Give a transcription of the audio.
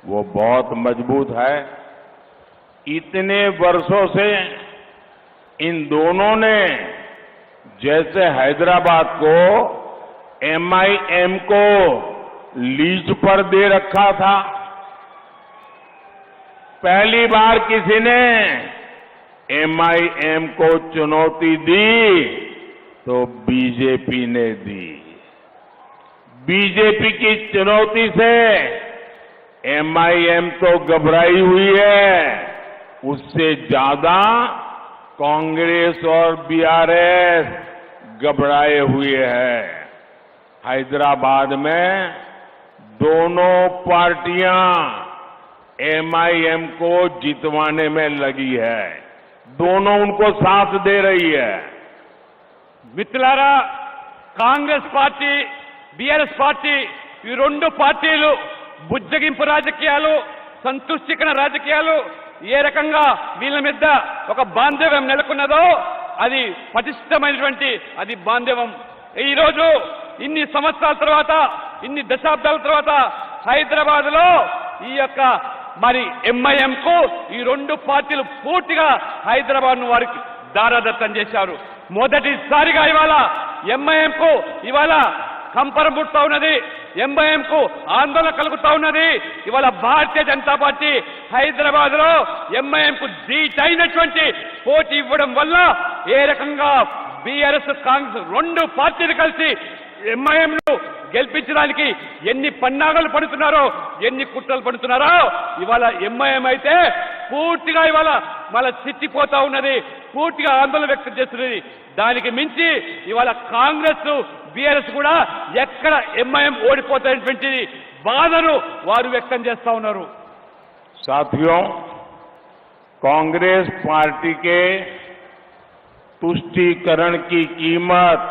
वो बहुत मजबूत है। इतने वर्षों से इन दोनों ने जैसे हैदराबाद को एमआईएम को लीज पर दे रखा था, पहली बार किसी ने एमआईएम को चुनौती दी तो बीजेपी ने दी। बीजेपी की चुनौती से एमआईएम तो घबराई हुई है, उससे ज्यादा कांग्रेस और बीआरएस घबराए हुए हैं। हैदराबाद में दोनों पार्टियां एमआईएम को जितवाने में लगी है, दोनों उनको साथ दे रही है। మిత్రులారా, కాంగ్రెస్ పార్టీ బీఆర్ఎస్ పార్టీ ఈ రెండు పార్టీలు బుజ్జగింపు రాజకీయాలు, సంతుష్టికరణ రాజకీయాలు ఏ రకంగా వీళ్ళ మీద ఒక బాంధవ్యం నెలకొన్నదో అది పటిష్టమైనటువంటి అది బాంధవ్యం. ఈ రోజు ఇన్ని సంవత్సరాల తర్వాత, ఇన్ని దశాబ్దాల తర్వాత హైదరాబాద్ లో ఈ యొక్క మరి ఎంఐఎం కు ఈ రెండు పార్టీలు పూర్తిగా హైదరాబాద్ ను వారికి దారాదత్తం చేశారు. మొదటిసారిగా ఇవాళ ఎంఐఎం కు ఇవాళ కంపరం పుడుతూ ఉన్నది, ఎంఐఎం కు ఆందోళన కలుగుతా ఉన్నది. ఇవాళ భారతీయ జనతా పార్టీ హైదరాబాద్ లో ఎంఐఎం కు ధీటైనటువంటి పోటీ ఇవ్వడం వల్ల ఏ రకంగా బీఆర్ఎస్ కాంగ్రెస్ రెండు పార్టీలు కలిసి ఎంఐఎం ను గెలిపించడానికి ఎన్ని పన్నాగాలు పడుతున్నారో, ఎన్ని కుట్రలు పడుతున్నారో, ఇవాళ ఎంఐఎం అయితే పూర్తిగా ఇవాళ మళ్ళా చిట్టిపోతా ఉన్నది, పూర్తిగా ఆందోళన వ్యక్తం చేస్తున్నది. దానికి మించి ఇవాళ కాంగ్రెస్ బీఆర్ఎస్ కూడా ఎక్కడ ఎంఐఎం ఓడిపోతాయనేటువంటి బాధను వారు వ్యక్తం చేస్తా ఉన్నారు. साथियों, कांग्रेस पार्टी के तुष्टीकरण की कीमत